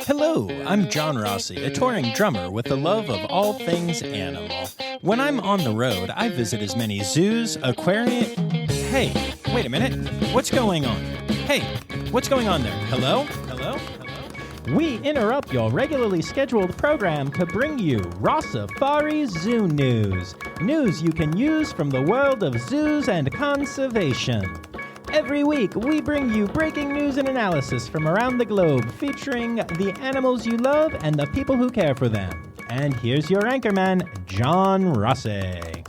Hello, I'm John Rossi, a touring drummer with a love of all things animal. When I'm on the road, I visit as many zoos, aquariums... Hey, wait a minute. What's going on? Hey, what's going on there? Hello? Hello? Hello? We interrupt your regularly scheduled program to bring you Rossifari Zoo news. News you can use from the world of zoos and conservation. Every week, we bring you breaking news and analysis from around the globe, featuring the animals you love and the people who care for them. And here's your anchorman, John Rossi.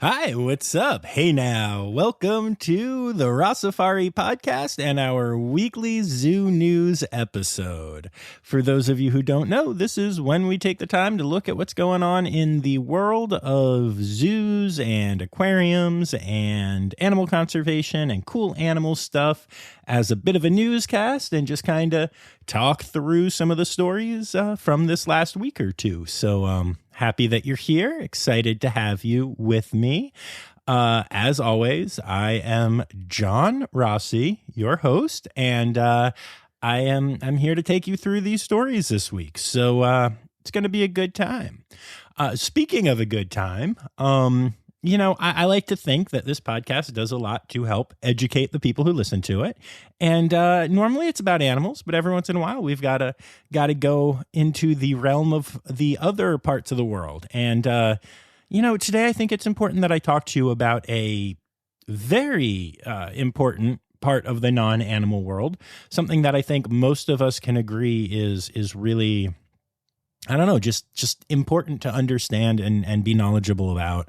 Hi, what's up? Hey now, welcome to the Rossifari podcast and our weekly zoo news episode. For those of you who don't know, this is when we take the time to look at what's going on in the world of zoos and aquariums and animal conservation and cool animal stuff as a bit of a newscast and just kind of talk through some of the stories from this last week or two. So, happy that you're here. Excited to have you with me. As always, I am John Rossi, your host, and I'm here to take you through these stories this week. So it's going to be a good time. Speaking of a good time, I like to think that this podcast does a lot to help educate the people who listen to it. And normally it's about animals, but every once in a while we've got to go into the realm of the other parts of the world. And, today I think it's important that I talk to you about a very important part of the non-animal world, something that I think most of us can agree is really, I don't know, just important to understand and be knowledgeable about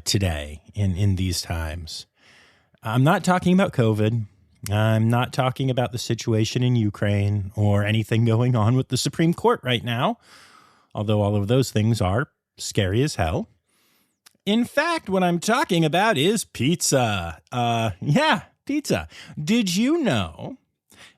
today in these times. I'm not talking about COVID. I'm not talking about the situation in Ukraine or anything going on with the Supreme Court right now, although all of those things are scary as hell. In fact, what I'm talking about is pizza. Pizza. Did you know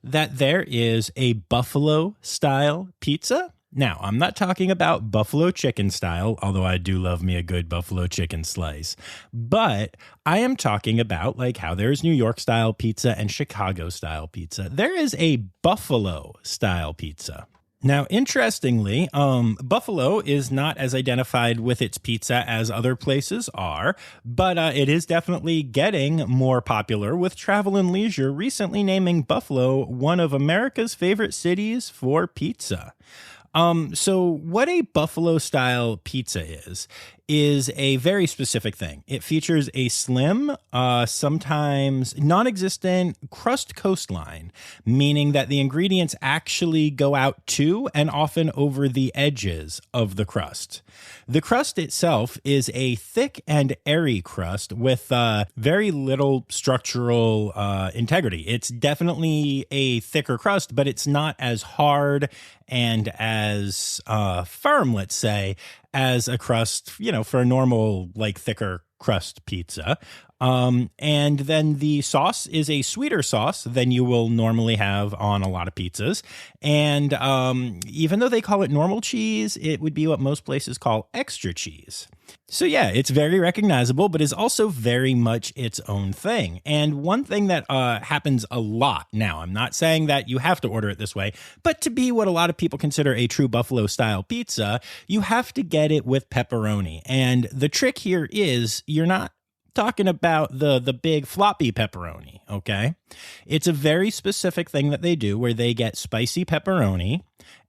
that there is a buffalo-style pizza? Now, I'm not talking about buffalo chicken style, although I do love me a good buffalo chicken slice. But I am talking about like how there's New York style pizza and Chicago style pizza. There is a buffalo style pizza. Now, interestingly, Buffalo is not as identified with its pizza as other places are, but it is definitely getting more popular, with Travel and Leisure recently naming Buffalo one of America's favorite cities for pizza. So what a buffalo-style pizza is a very specific thing. It features a slim, sometimes non-existent crust coastline, meaning that the ingredients actually go out to and often over the edges of the crust. The crust itself is a thick and airy crust with very little structural integrity. It's definitely a thicker crust, but it's not as hard and as firm, let's say, as a crust, for a normal, like, thicker crust pizza. And then the sauce is a sweeter sauce than you will normally have on a lot of pizzas. And even though they call it normal cheese, it would be what most places call extra cheese. So yeah, it's very recognizable, but is also very much its own thing. And one thing that happens a lot now, I'm not saying that you have to order it this way, but to be what a lot of people consider a true buffalo style pizza, you have to get it with pepperoni. And the trick here is you're not talking about the big floppy pepperoni, okay? It's a very specific thing that they do where they get spicy pepperoni,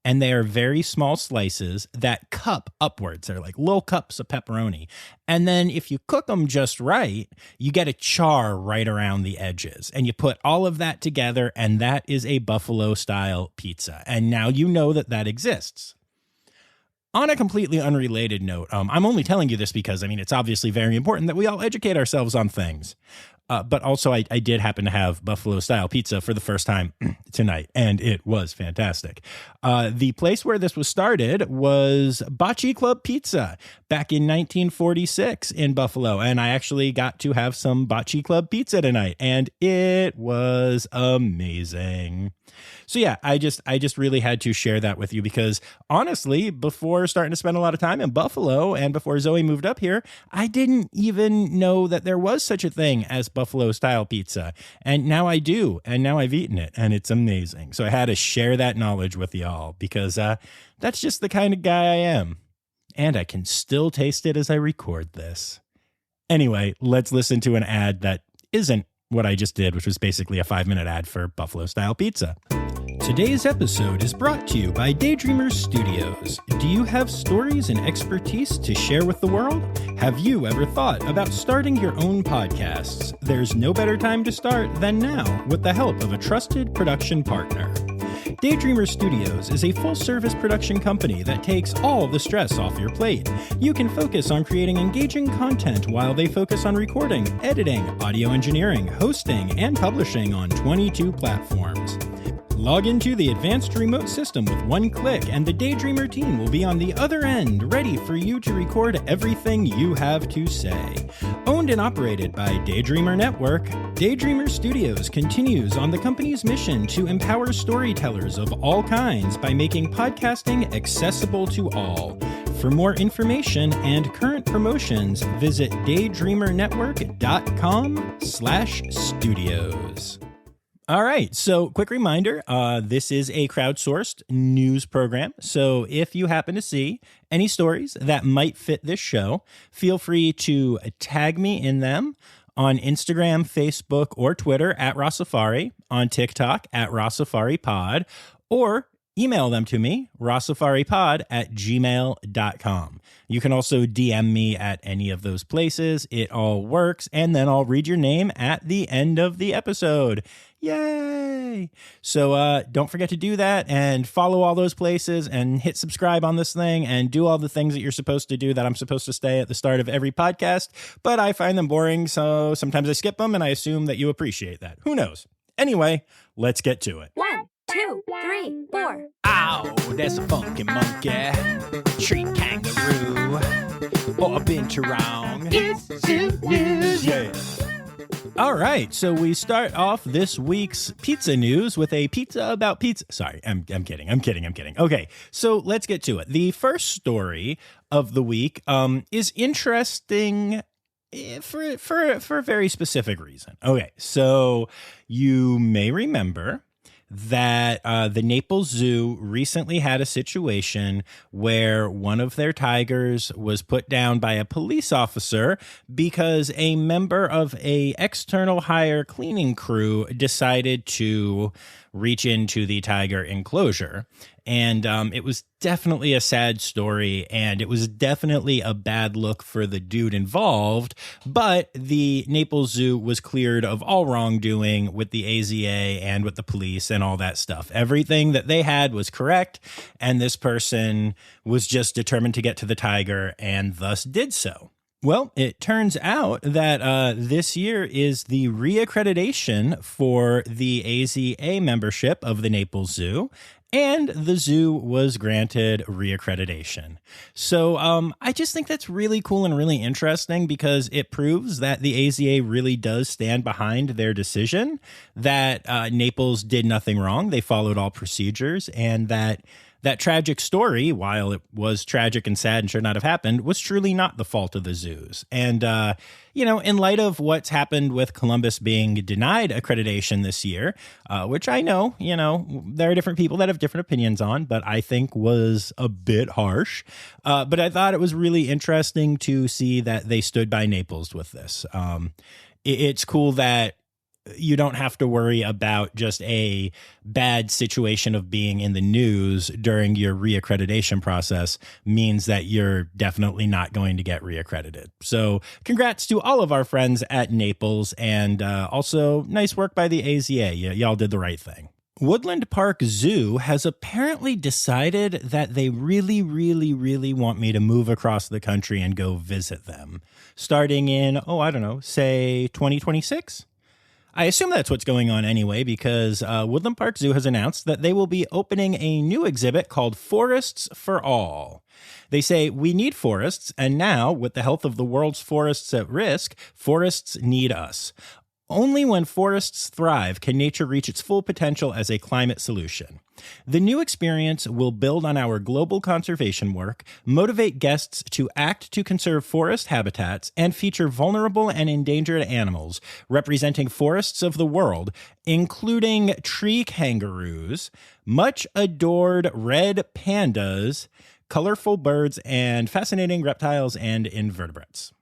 and they are very small slices that cup upwards. They're like little cups of pepperoni. And then if you cook them just right, you get a char right around the edges. And you put all of that together, and that is a buffalo-style pizza. And now you know that exists. On a completely unrelated note, I'm only telling you this because, it's obviously very important that we all educate ourselves on things. But also, I did happen to have buffalo-style pizza for the first time tonight, and it was fantastic. The place where this was started was Bocce Club Pizza back in 1946 in Buffalo, and I actually got to have some Bocce Club Pizza tonight, and it was amazing. So yeah, I just really had to share that with you because honestly, before starting to spend a lot of time in Buffalo and before Zoe moved up here, I didn't even know that there was such a thing as buffalo-style pizza. And now I do, and now I've eaten it, and it's amazing. So I had to share that knowledge with y'all because that's just the kind of guy I am. And I can still taste it as I record this. Anyway, let's listen to an ad that isn't what I just did, which was basically a 5-minute ad for buffalo-style pizza. Today's episode is brought to you by Daydreamer Studios. Do you have stories and expertise to share with the world? Have you ever thought about starting your own podcasts? There's no better time to start than now with the help of a trusted production partner. Daydreamer Studios is a full-service production company that takes all the stress off your plate. You can focus on creating engaging content while they focus on recording, editing, audio engineering, hosting, and publishing on 22 platforms. Log into the advanced remote system with one click, and the Daydreamer team will be on the other end, ready for you to record everything you have to say. Owned and operated by Daydreamer Network, Daydreamer Studios continues on the company's mission to empower storytellers of all kinds by making podcasting accessible to all. For more information and current promotions, visit daydreamernetwork.com/studios. All right, so quick reminder, this is a crowdsourced news program, so if you happen to see any stories that might fit this show, feel free to tag me in them on Instagram, Facebook, or Twitter at Rossifari, on TikTok at RossifariPod, or email them to me, rossifaripod@gmail.com. You can also DM me at any of those places. It all works, and then I'll read your name at the end of the episode. Yay! So don't forget to do that and follow all those places and hit subscribe on this thing and do all the things that you're supposed to do that I'm supposed to say at the start of every podcast, but I find them boring, so sometimes I skip them, and I assume that you appreciate that. Who knows? Anyway, let's get to it. 1, 2, 3, 4. Ow, there's a funky monkey, tree kangaroo, or a binturong. It's Zoo News. Yeah. All right, so we start off this week's pizza news with a pizza about pizza. Sorry, I'm kidding. Okay, so let's get to it. The first story of the week is interesting for a very specific reason. Okay, so you may remember that the Naples Zoo recently had a situation where one of their tigers was put down by a police officer because a member of a external hire cleaning crew decided to reach into the tiger enclosure. And it was definitely a sad story, and it was definitely a bad look for the dude involved. But the Naples Zoo was cleared of all wrongdoing with the AZA and with the police and all that stuff. Everything that they had was correct, and this person was just determined to get to the tiger and thus did so. Well, it turns out that this year is the reaccreditation for the AZA membership of the Naples Zoo, and the zoo was granted reaccreditation. So I just think that's really cool and really interesting because it proves that the AZA really does stand behind their decision, that Naples did nothing wrong. They followed all procedures, and that tragic story, while it was tragic and sad and should not have happened, was truly not the fault of the zoos. And, in light of what's happened with Columbus being denied accreditation this year, which I know, there are different people that have different opinions on, but I think was a bit harsh. But I thought it was really interesting to see that they stood by Naples with this. It's cool that you don't have to worry about just a bad situation of being in the news during your reaccreditation process means that you're definitely not going to get reaccredited. So congrats to all of our friends at Naples, and also nice work by the AZA. Y'all did the right thing. Woodland Park Zoo has apparently decided that they really, really, really want me to move across the country and go visit them, starting in, say 2026? I assume that's what's going on anyway, because Woodland Park Zoo has announced that they will be opening a new exhibit called Forests for All. They say, we need forests, and now, with the health of the world's forests at risk, forests need us. Only when forests thrive can nature reach its full potential as a climate solution. The new experience will build on our global conservation work, motivate guests to act to conserve forest habitats, and feature vulnerable and endangered animals representing forests of the world, including tree kangaroos, much adored red pandas, colorful birds, and fascinating reptiles and invertebrates.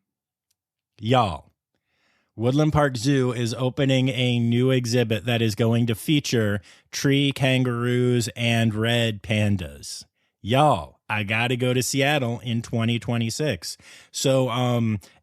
Y'all, Woodland Park Zoo is opening a new exhibit that is going to feature tree kangaroos and red pandas. Y'all, I got to go to Seattle in 2026. So,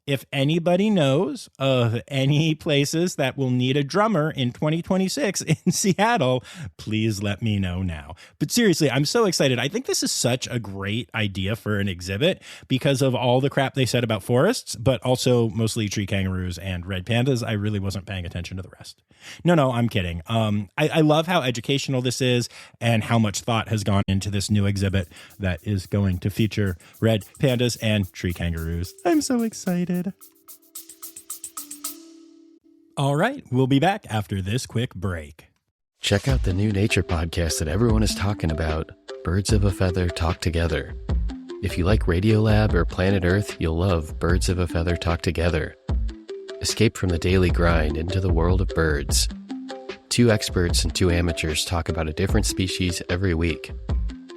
if anybody knows of any places that will need a drummer in 2026 in Seattle, please let me know now. But seriously, I'm so excited. I think this is such a great idea for an exhibit because of all the crap they said about forests, but also mostly tree kangaroos and red pandas. I really wasn't paying attention to the rest. No, I'm kidding. I love how educational this is and how much thought has gone into this new exhibit that is going to feature red pandas and tree kangaroos. I'm so excited. All right, we'll be back after this quick break. Check out the new nature podcast that everyone is talking about, Birds of a Feather Talk Together. If you like Radiolab or Planet Earth, you'll love Birds of a Feather Talk Together. Escape from the daily grind into the world of birds. 2 experts and 2 amateurs talk about a different species every week.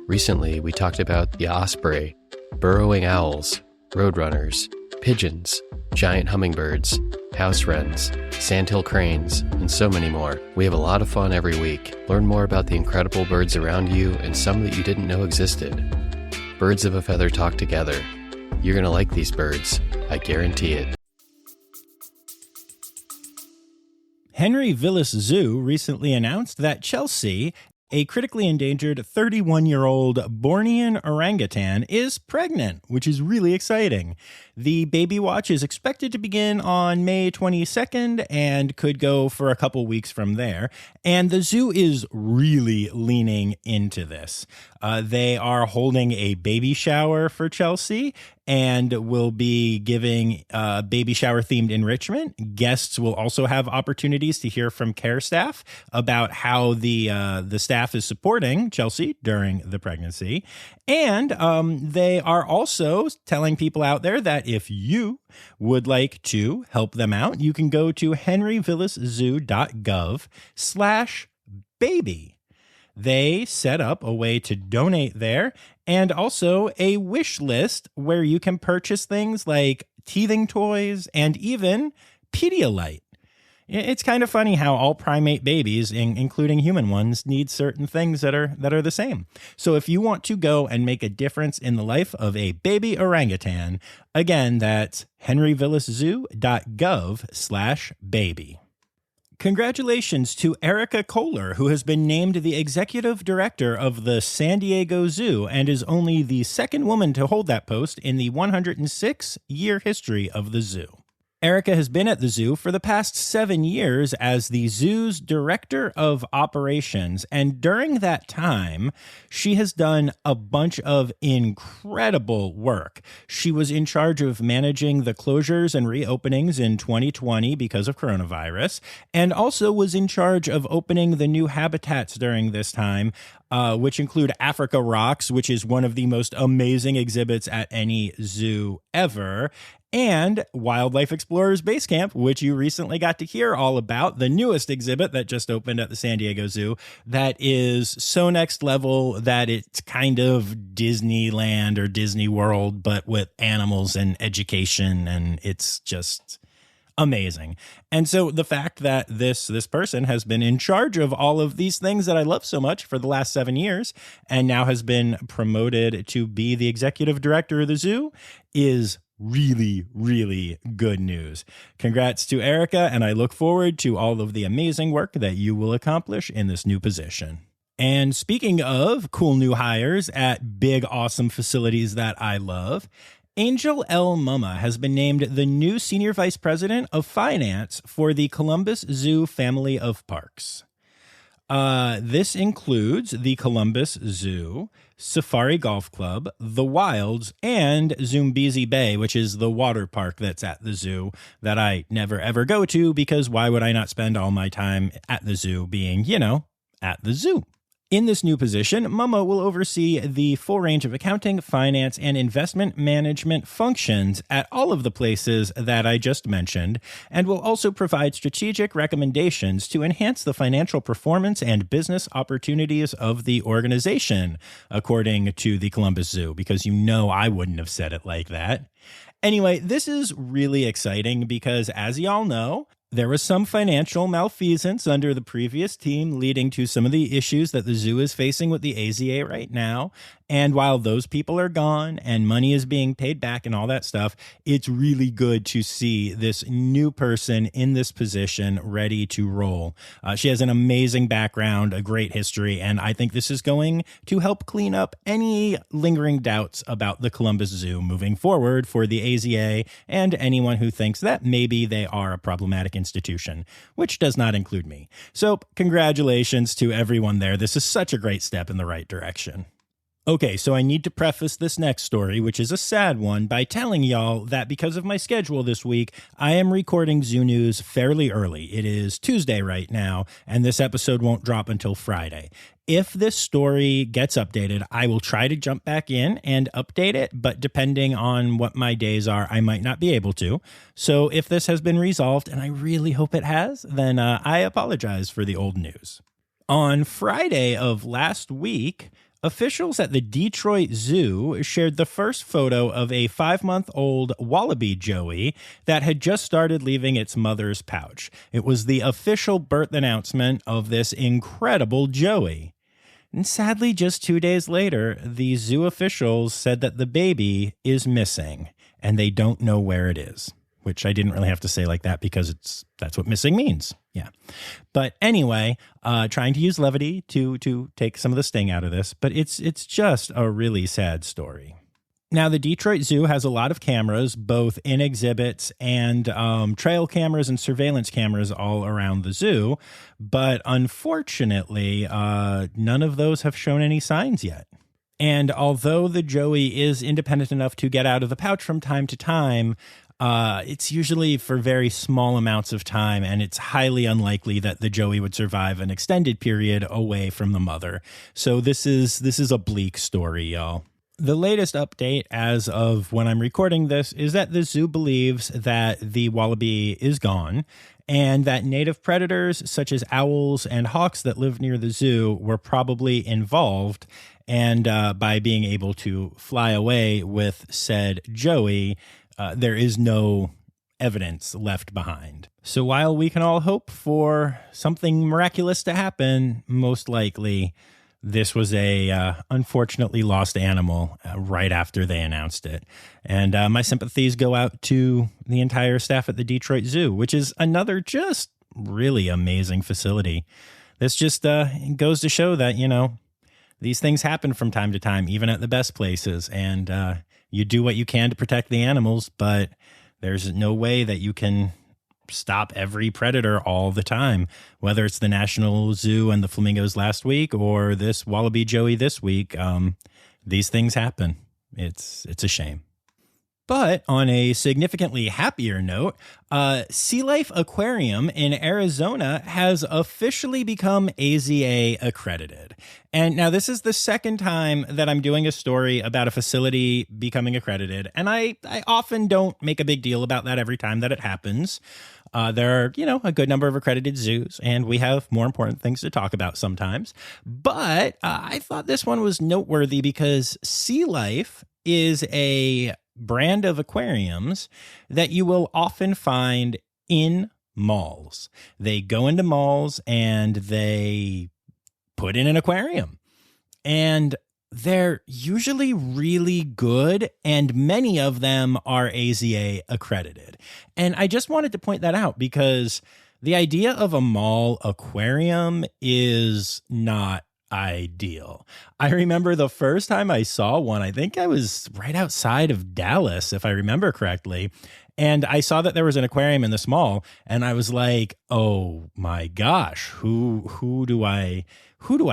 Recently, we talked about the osprey, burrowing owls, roadrunners, pigeons, giant hummingbirds, house wrens, sandhill cranes, and so many more. We have a lot of fun every week. Learn more about the incredible birds around you and some that you didn't know existed. Birds of a Feather Talk Together. You're going to like these birds. I guarantee it. Henry Vilas Zoo recently announced that Chelsea, a critically endangered 31-year-old Bornean orangutan, is pregnant, which is really exciting. The baby watch is expected to begin on May 22nd and could go for a couple weeks from there. And the zoo is really leaning into this. They are holding a baby shower for Chelsea and will be giving baby shower themed enrichment. Guests will also have opportunities to hear from care staff about how the staff is supporting Chelsea during the pregnancy. And they are also telling people out there that if you would like to help them out, you can go to henryvillaszoo.gov/baby. They set up a way to donate there and also a wish list where you can purchase things like teething toys and even Pedialyte. It's kind of funny how all primate babies, including human ones, need certain things that are the same. So if you want to go and make a difference in the life of a baby orangutan, again, that's henryvillaszoo.gov/baby. Congratulations to Erica Kohler, who has been named the executive director of the San Diego Zoo and is only the second woman to hold that post in the 106-year history of the zoo. Erica has been at the zoo for the past 7 years as the zoo's director of operations, and during that time, she has done a bunch of incredible work. She was in charge of managing the closures and reopenings in 2020 because of coronavirus, and also was in charge of opening the new habitats during this time, which include Africa Rocks, which is one of the most amazing exhibits at any zoo ever, and Wildlife Explorers Base Camp, which you recently got to hear all about, the newest exhibit that just opened at the San Diego Zoo that is so next level that it's kind of Disneyland or Disney World, but with animals and education, and it's just amazing. And so the fact that this person has been in charge of all of these things that I love so much for the last 7 years and now has been promoted to be the executive director of the zoo is really, really good news. Congrats to Erica, and I look forward to all of the amazing work that you will accomplish in this new position. And speaking of cool new hires at big, awesome facilities that I love, Angel L. Mumma has been named the new Senior Vice President of Finance for the Columbus Zoo family of parks. This includes the Columbus Zoo, Safari Golf Club, the Wilds, and Zoombezi Bay, which is the water park that's at the zoo that I never ever go to because why would I not spend all my time at the zoo being, at the zoo? In this new position, Momo will oversee the full range of accounting, finance, and investment management functions at all of the places that I just mentioned, and will also provide strategic recommendations to enhance the financial performance and business opportunities of the organization, according to the Columbus Zoo, because I wouldn't have said it like that. Anyway, this is really exciting because, as y'all know, there was some financial malfeasance under the previous team leading to some of the issues that the zoo is facing with the AZA right now. And while those people are gone and money is being paid back and all that stuff, it's really good to see this new person in this position ready to roll. She has an amazing background, a great history, and I think this is going to help clean up any lingering doubts about the Columbus Zoo moving forward for the AZA and anyone who thinks that maybe they are a problematic institution, which does not include me. So congratulations to everyone there. This is such a great step in the right direction. Okay, so I need to preface this next story, which is a sad one, by telling y'all that because of my schedule this week, I am recording Zoo News fairly early. It is Tuesday right now, and this episode won't drop until Friday. If this story gets updated, I will try to jump back in and update it, but depending on what my days are, I might not be able to. So if this has been resolved, and I really hope it has, then I apologize for the old news. On Friday of last week, officials at the Detroit Zoo shared the first photo of a 5-month-old wallaby joey that had just started leaving its mother's pouch. It was the official birth announcement of this incredible joey. And sadly, just 2 days later, the zoo officials said that the baby is missing and they don't know where it is. Which I didn't really have to say like that because that's what missing means. Yeah. But anyway, trying to use levity to take some of the sting out of this, but it's just a really sad story. Now, the Detroit Zoo has a lot of cameras, both in exhibits and trail cameras and surveillance cameras all around the zoo. But unfortunately, none of those have shown any signs yet. And although the joey is independent enough to get out of the pouch from time to time, it's usually for very small amounts of time, and it's highly unlikely that the joey would survive an extended period away from the mother. So this is a bleak story, y'all. The latest update as of when I'm recording this is that the zoo believes that the wallaby is gone and that native predators such as owls and hawks that live near the zoo were probably involved, and by being able to fly away with said joey, there is no evidence left behind. So while we can all hope for something miraculous to happen, most likely this was a unfortunately lost animal right after they announced it. And my sympathies go out to the entire staff at the Detroit Zoo, which is another just really amazing facility. This just goes to show that, these things happen from time to time, even at the best places. And you do what you can to protect the animals, but there's no way that you can stop every predator all the time, whether it's the National Zoo and the flamingos last week or this wallaby joey this week. These things happen. It's a shame. But on a significantly happier note, Sea Life Aquarium in Arizona has officially become AZA accredited. And now this is the second time that I'm doing a story about a facility becoming accredited. And I often don't make a big deal about that every time that it happens. There are, a good number of accredited zoos, and we have more important things to talk about sometimes. But I thought this one was noteworthy because Sea Life is a brand of aquariums that you will often find in malls. They go into malls and they put in an aquarium, and they're usually really good, and many of them are AZA accredited. And I just wanted to point that out because the idea of a mall aquarium is not ideal. I remember the first time I saw one, I think I was right outside of Dallas, if I remember correctly. And I saw that there was an aquarium in this mall, and I was like, "Oh my gosh, who do I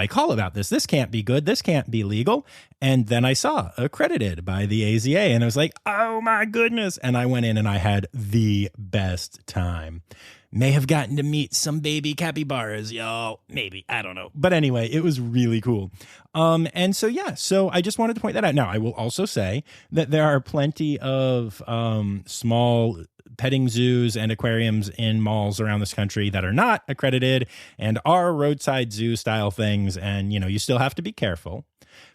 call about this? This can't be good. This can't be legal." And then I saw accredited by the AZA, and I was like, "Oh my goodness." And I went in and I had the best time. May have gotten to meet some baby capybaras, y'all. Maybe. I don't know. But anyway, it was really cool. And so, yeah, so I just wanted to point that out. Now, I will also say that there are plenty of small petting zoos and aquariums in malls around this country that are not accredited and are roadside zoo style things. And, you still have to be careful.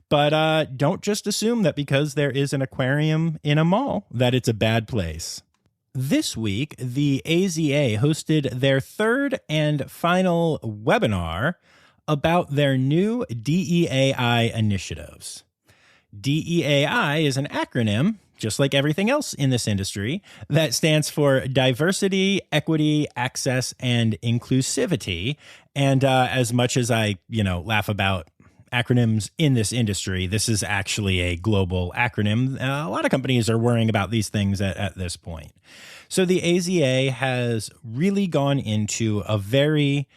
But don't just assume that because there is an aquarium in a mall that it's a bad place. This week, the AZA hosted their third and final webinar about their new DEAI initiatives. DEAI is an acronym, just like everything else in this industry, that stands for Diversity, Equity, Access, and Inclusivity. And as much as I, laugh about acronyms in this industry, this is actually a global acronym. A lot of companies are worrying about these things at this point. So the AZA has really gone into a very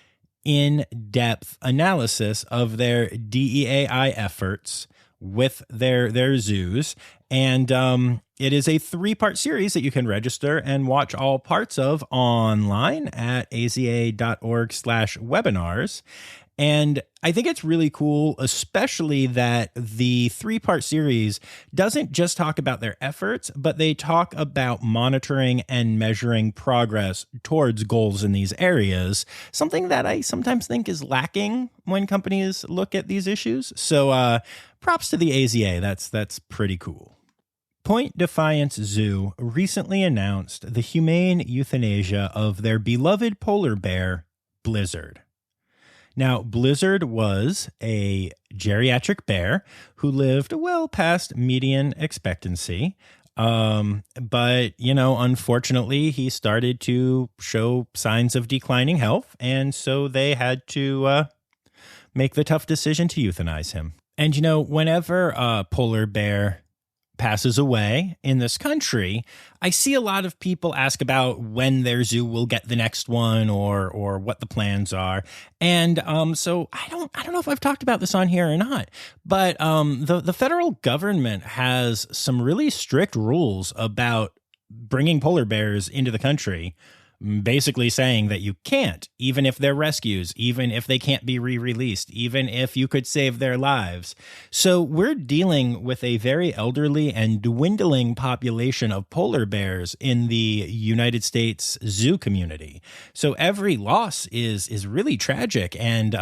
in-depth analysis of their DEAI efforts with their zoos. And it is a 3-part series that you can register and watch all parts of online at aza.org/webinars. And I think it's really cool, especially that the 3-part series doesn't just talk about their efforts, but they talk about monitoring and measuring progress towards goals in these areas, something that I sometimes think is lacking when companies look at these issues. So props to the AZA. That's pretty cool. Point Defiance Zoo recently announced the humane euthanasia of their beloved polar bear, Blizzard. Now, Blizzard was a geriatric bear who lived well past median expectancy. But, unfortunately, he started to show signs of declining health. And so they had to make the tough decision to euthanize him. And, whenever a polar bear passes away in this country, I see a lot of people ask about when their zoo will get the next one or what the plans are. And so I don't know if I've talked about this on here or not, but the federal government has some really strict rules about bringing polar bears into the country, basically saying that you can't, even if they're rescues, even if they can't be re-released, even if you could save their lives. So we're dealing with a very elderly and dwindling population of polar bears in the United States zoo community. So every loss is really tragic. And,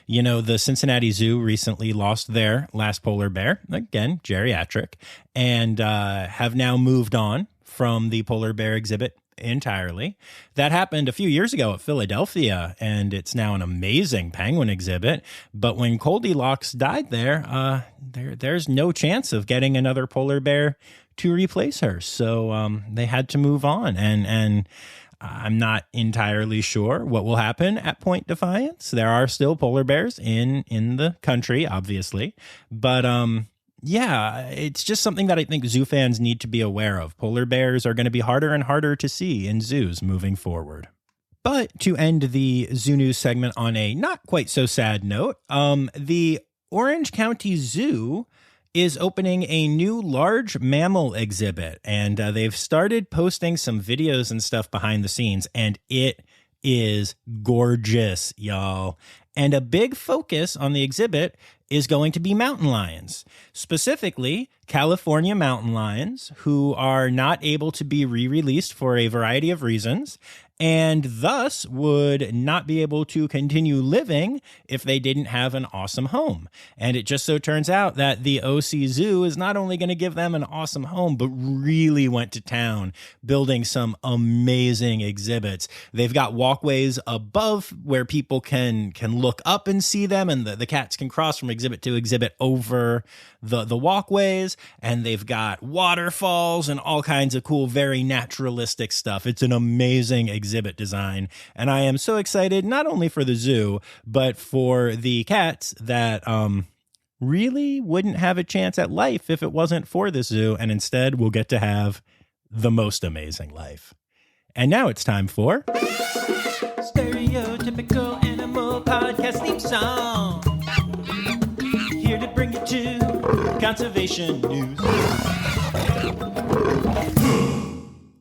the Cincinnati Zoo recently lost their last polar bear, again, geriatric, and have now moved on from the polar bear exhibit entirely. That happened a few years ago at Philadelphia, and it's now an amazing penguin exhibit. But when Goldilocks died there's no chance of getting another polar bear to replace her. So they had to move on, and I'm not entirely sure what will happen at Point Defiance. There are still polar bears in the country, obviously, but yeah, it's just something that I think zoo fans need to be aware of. Polar bears are going to be harder and harder to see in zoos moving forward. But to end the Zoo News segment on a not quite so sad note, the Orange County Zoo is opening a new large mammal exhibit, and they've started posting some videos and stuff behind the scenes, and it is gorgeous, y'all. And a big focus on the exhibit is going to be mountain lions, specifically California mountain lions, who are not able to be re-released for a variety of reasons, and thus would not be able to continue living if they didn't have an awesome home. And it just so turns out that the OC Zoo is not only going to give them an awesome home, but really went to town building some amazing exhibits. They've got walkways above where people can look up and see them, and the cats can cross from exhibit to exhibit over the walkways. and they've got waterfalls and all kinds of cool, very naturalistic stuff. It's an amazing exhibit design, and I am so excited not only for the zoo, but for the cats that really wouldn't have a chance at life if it wasn't for this zoo, and instead will get to have the most amazing life. And now it's time for Stereotypical Animal Podcast Theme Song. Here to bring you to conservation news.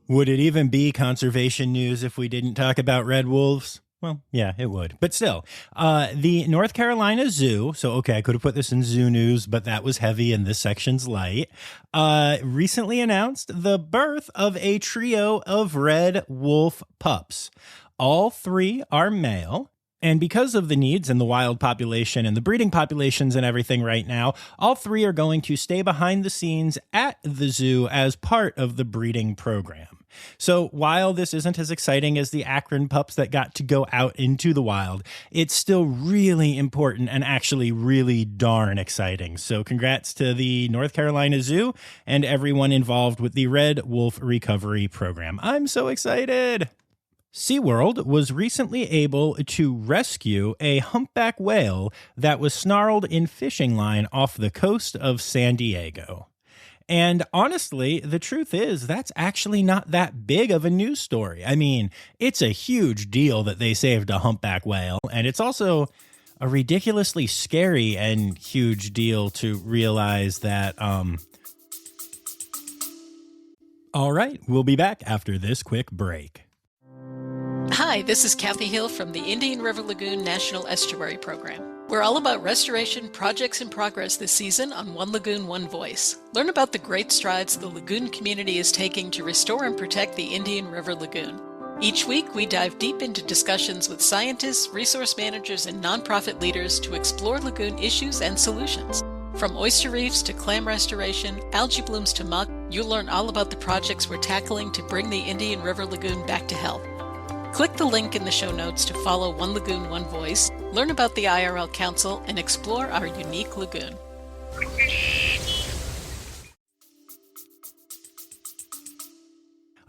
Would it even be conservation news if we didn't talk about red wolves? Well, yeah, it would. But still, the North Carolina Zoo, so okay, I could have put this in zoo news, but that was heavy and this section's light, recently announced the birth of a trio of red wolf pups. All three are male. And because of the needs in the wild population and the breeding populations and everything right now, all three are going to stay behind the scenes at the zoo as part of the breeding program. So while this isn't as exciting as the Akron pups that got to go out into the wild, it's still really important and actually really darn exciting. So congrats to the North Carolina Zoo and everyone involved with the Red Wolf Recovery Program. I'm so excited. SeaWorld was recently able to rescue a humpback whale that was snarled in fishing line off the coast of San Diego. And honestly, the truth is that's actually not that big of a news story. I mean, it's a huge deal that they saved a humpback whale, and it's also a ridiculously scary and huge deal to realize that, All right, we'll be back after this quick break. Hi, this is Kathy Hill from the Indian River Lagoon National Estuary Program. We're all about restoration projects in progress this season on One Lagoon, One Voice. Learn about the great strides the lagoon community is taking to restore and protect the Indian River Lagoon. Each week, we dive deep into discussions with scientists, resource managers, and nonprofit leaders to explore lagoon issues and solutions. From oyster reefs to clam restoration, algae blooms to muck, you'll learn all about the projects we're tackling to bring the Indian River Lagoon back to health. Click the link in the show notes to follow One Lagoon, One Voice, learn about the IRL Council, and explore our unique lagoon.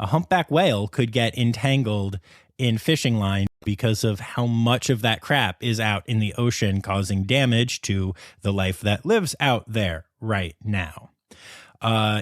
A humpback whale could get entangled in fishing line because of how much of that crap is out in the ocean, causing damage to the life that lives out there right now.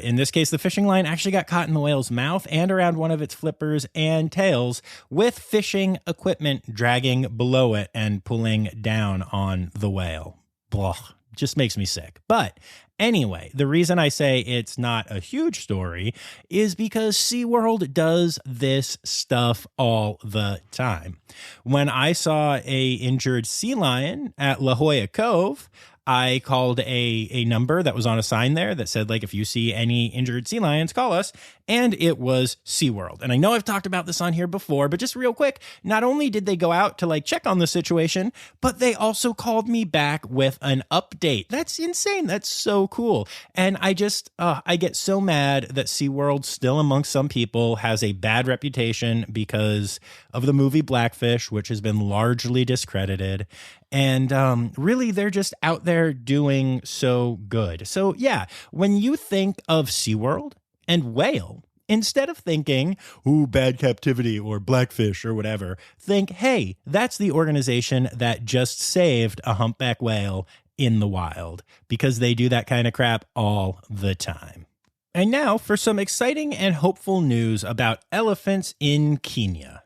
In this case, the fishing line actually got caught in the whale's mouth and around one of its flippers and tails, with fishing equipment dragging below it and pulling down on the whale. Blah, just makes me sick. But anyway, the reason I say it's not a huge story is because SeaWorld does this stuff all the time. When I saw a injured sea lion at La Jolla Cove, I called a number that was on a sign there that said, like, if you see any injured sea lions, call us. And it was SeaWorld. And I know I've talked about this on here before, but just real quick, not only did they go out to check on the situation, but they also called me back with an update. That's insane. That's so cool. And I get so mad that SeaWorld, still amongst some people, has a bad reputation because of the movie Blackfish, which has been largely discredited. And really, they're just out there doing so good. So yeah, when you think of SeaWorld and whale, instead of thinking, ooh, bad captivity or Blackfish or whatever, think, hey, that's the organization that just saved a humpback whale in the wild, because they do that kind of crap all the time. And now for some exciting and hopeful news about elephants in Kenya.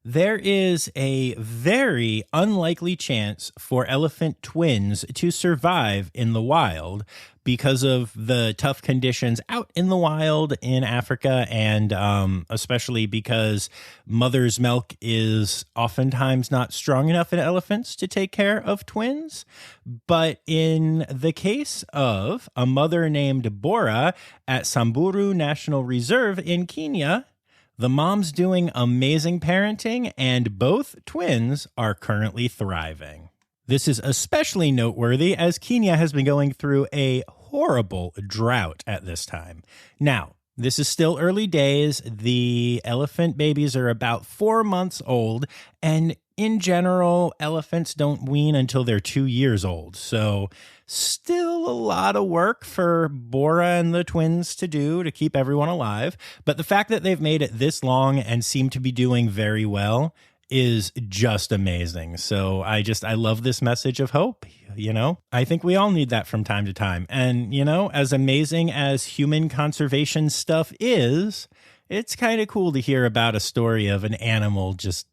There is a very unlikely chance for elephant twins to survive in the wild because of the tough conditions out in the wild in Africa, and especially because mother's milk is oftentimes not strong enough in elephants to take care of twins. But in the case of a mother named Bora at Samburu National Reserve in Kenya, the mom's doing amazing parenting, and both twins are currently thriving. This is especially noteworthy as Kenya has been going through a horrible drought at this time. Now, this is still early days. The elephant babies are about 4 months old, and in general, elephants don't wean until they're 2 years old. So still a lot of work for Bora and the twins to do to keep everyone alive. But the fact that they've made it this long and seem to be doing very well is just amazing. So I love this message of hope. I think we all need that from time to time. And, as amazing as human conservation stuff is, it's kind of cool to hear about a story of an animal just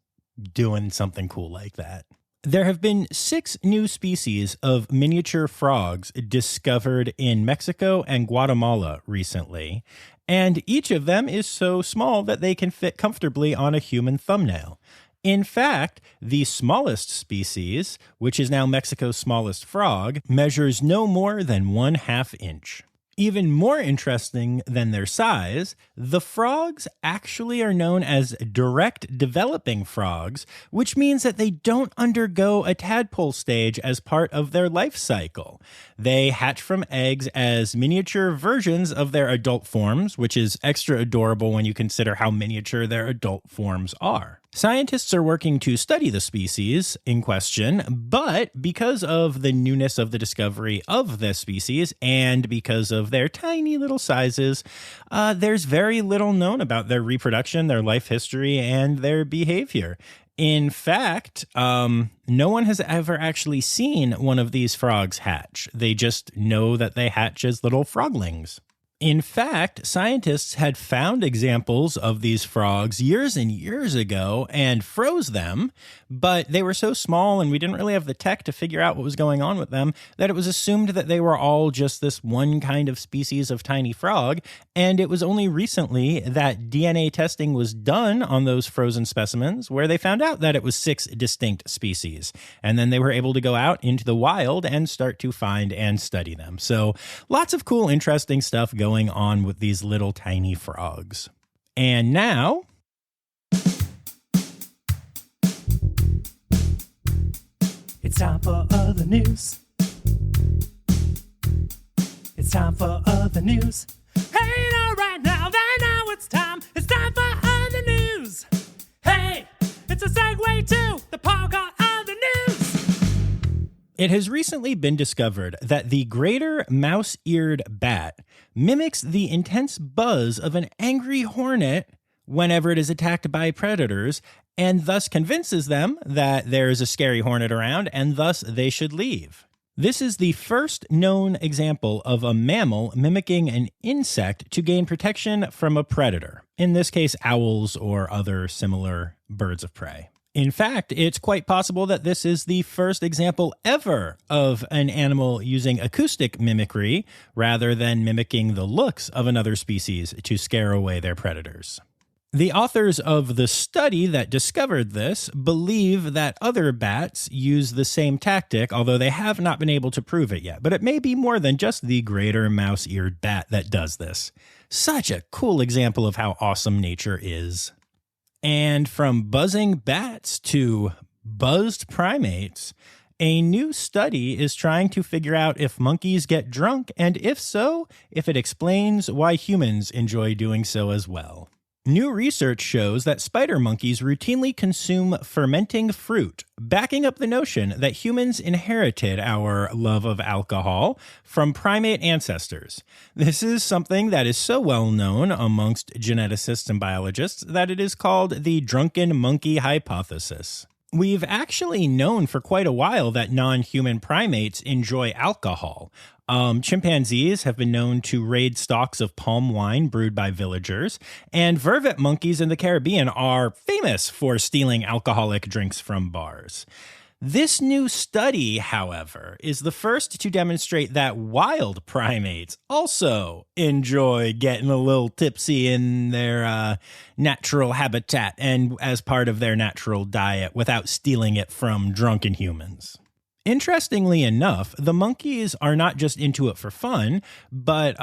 doing something cool like that. There have been 6 new species of miniature frogs discovered in Mexico and Guatemala recently, and each of them is so small that they can fit comfortably on a human thumbnail. In fact, the smallest species, which is now Mexico's smallest frog, measures no more than 1/2 inch. Even more interesting than their size, the frogs actually are known as direct developing frogs, which means that they don't undergo a tadpole stage as part of their life cycle. They hatch from eggs as miniature versions of their adult forms, which is extra adorable when you consider how miniature their adult forms are. Scientists are working to study the species in question, but because of the newness of the discovery of this species and because of their tiny little sizes, there's very little known about their reproduction, their life history, and their behavior. In fact, no one has ever actually seen one of these frogs hatch. They just know that they hatch as little froglings. In fact, scientists had found examples of these frogs years and years ago and froze them, but they were so small and we didn't really have the tech to figure out what was going on with them that it was assumed that they were all just this one kind of species of tiny frog, and it was only recently that DNA testing was done on those frozen specimens where they found out that it was 6 distinct species, and then they were able to go out into the wild and start to find and study them. So lots of cool, interesting stuff going on with these little tiny frogs. And now, it's time for other news. It's time for other news. Hey, right now, it's time. It's time for other news. Hey, it's a segue to the part called other news. It has recently been discovered that the greater mouse-eared bat mimics the intense buzz of an angry hornet whenever it is attacked by predators, and thus convinces them that there is a scary hornet around and thus they should leave. This is the first known example of a mammal mimicking an insect to gain protection from a predator, in this case owls or other similar birds of prey. In fact, it's quite possible that this is the first example ever of an animal using acoustic mimicry rather than mimicking the looks of another species to scare away their predators. The authors of the study that discovered this believe that other bats use the same tactic, although they have not been able to prove it yet. But it may be more than just the greater mouse-eared bat that does this. Such a cool example of how awesome nature is. And from buzzing bats to buzzed primates, a new study is trying to figure out if monkeys get drunk, and if so, if it explains why humans enjoy doing so as well. New research shows that spider monkeys routinely consume fermenting fruit, backing up the notion that humans inherited our love of alcohol from primate ancestors. This is something that is so well known amongst geneticists and biologists that it is called the drunken monkey hypothesis. We've actually known for quite a while that non-human primates enjoy alcohol. Chimpanzees have been known to raid stocks of palm wine brewed by villagers, and vervet monkeys in the Caribbean are famous for stealing alcoholic drinks from bars. This new study, however, is the first to demonstrate that wild primates also enjoy getting a little tipsy in their natural habitat and as part of their natural diet without stealing it from drunken humans. Interestingly enough, the monkeys are not just into it for fun, but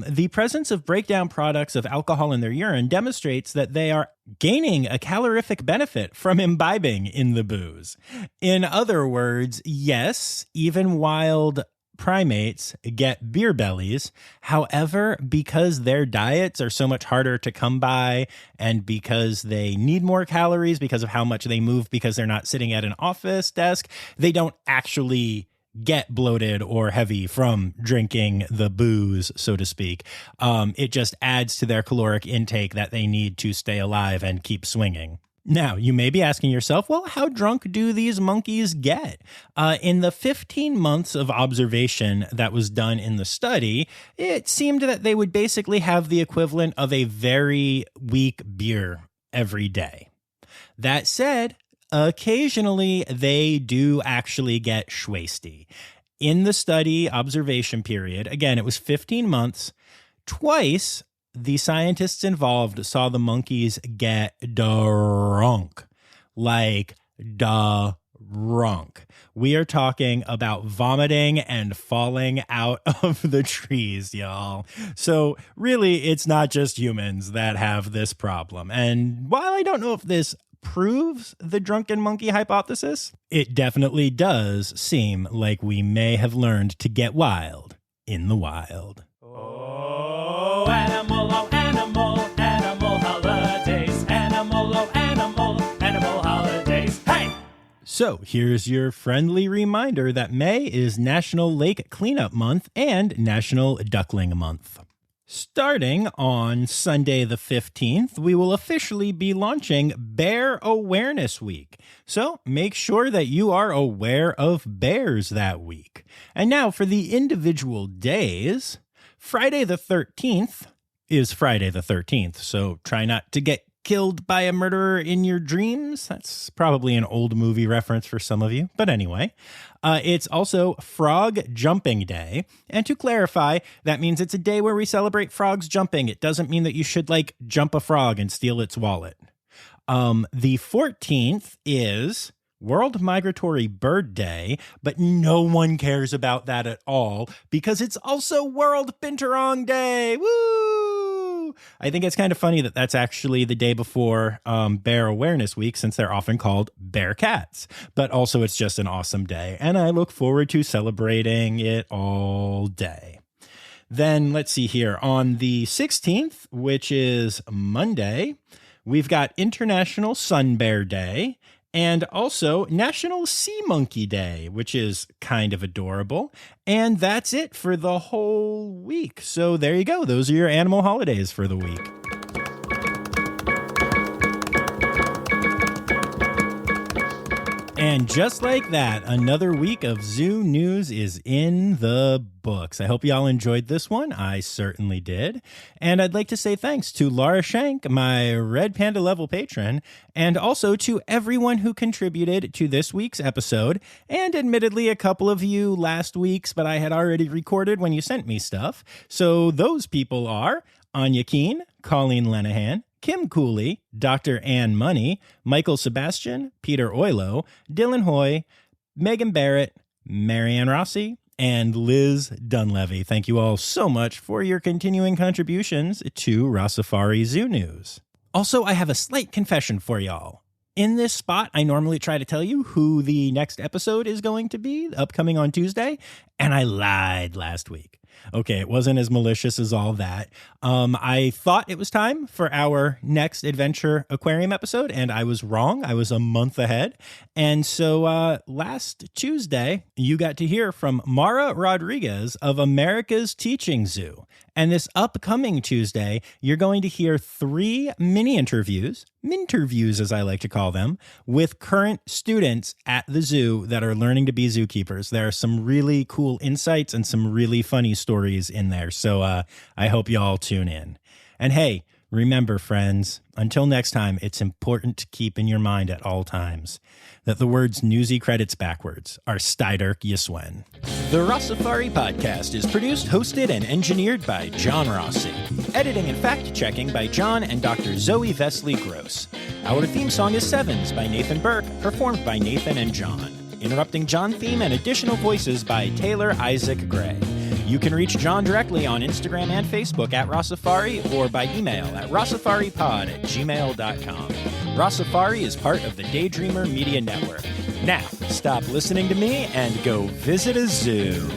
the presence of breakdown products of alcohol in their urine demonstrates that they are gaining a calorific benefit from imbibing in the booze. In other words, yes, even wild primates get beer bellies. However, because their diets are so much harder to come by and because they need more calories because of how much they move because they're not sitting at an office desk, they don't actually get bloated or heavy from drinking the booze, so to speak. It just adds to their caloric intake that they need to stay alive and keep swinging. Now, you may be asking yourself, well, how drunk do these monkeys get? In the 15 months of observation that was done in the study, it seemed that they would basically have the equivalent of a very weak beer every day. That said, occasionally they do actually get schwasty. In the study observation period, again, it was 15 months, twice the scientists involved saw the monkeys get drunk, like drunk. We are talking about vomiting and falling out of the trees, y'all. So really, it's not just humans that have this problem. And while I don't know if this proves the drunken monkey hypothesis, it definitely does seem like we may have learned to get wild in the wild. Oh, animal holidays. Animal holidays. Hey! So here's your friendly reminder that May is National Lake Cleanup Month and National Duckling Month. Starting on Sunday the 15th, we will officially be launching Bear Awareness Week. So make sure that you are aware of bears that week. And now for the individual days, Friday the 13th is Friday the 13th, so try not to get killed by a murderer in your dreams. That's probably an old movie reference for some of you, but anyway. It's also Frog Jumping Day, and to clarify, that means it's a day where we celebrate frogs jumping. It doesn't mean that you should, jump a frog and steal its wallet. The 14th is World Migratory Bird Day, but no one cares about that at all because it's also World Binturong Day. Woo! I think it's kind of funny that that's actually the day before Bear Awareness Week, since they're often called bear cats. But also it's just an awesome day, and I look forward to celebrating it all day. Then let's see here. On the 16th, which is Monday, we've got International Sun Bear Day, and also National Sea Monkey Day, which is kind of adorable. And that's it for the whole week. So there you go. Those are your animal holidays for the week. And just like that, another week of zoo news is in the books. I hope y'all enjoyed this one. I certainly did. And I'd like to say thanks to Laura Schenk, my Red Panda level patron, and also to everyone who contributed to this week's episode, and admittedly a couple of you last week's, but I had already recorded when you sent me stuff. So those people are Anya Keene, Colleen Lenahan, Kim Cooley, Dr. Ann Money, Michael Sebastian, Peter Oilo, Dylan Hoy, Megan Barrett, Marianne Rossi, and Liz Dunlevy. Thank you all so much for your continuing contributions to Rossifari Zoo News. Also, I have a slight confession for y'all. In this spot, I normally try to tell you who the next episode is going to be, upcoming on Tuesday, and I lied last week. Okay, it wasn't as malicious as all that. I thought it was time for our next adventure aquarium episode, and I was wrong. I was a month ahead. And so last Tuesday, you got to hear from Mara Rodriguez of America's Teaching Zoo. And this upcoming Tuesday, you're going to hear 3 mini-interviews, minterviews as I like to call them, with current students at the zoo that are learning to be zookeepers. There are some really cool insights and some really funny stories in there. So I hope y'all tune in. And hey, remember, friends, until next time, it's important to keep in your mind at all times that the words Newsy credits backwards are Steiderk Yiswen. The Rossifari podcast is produced, hosted, and engineered by John Rossi. Editing and fact-checking by John and Dr. Zoe Vesley Gross. Our theme song is Sevens by Nathan Burke, performed by Nathan and John. Interrupting John theme and additional voices by Taylor Isaac Gray. You can reach John directly on Instagram and Facebook at Rossifari or by email at rossifaripod@gmail.com. Rossifari is part of the Daydreamer Media Network. Now, stop listening to me and go visit a zoo.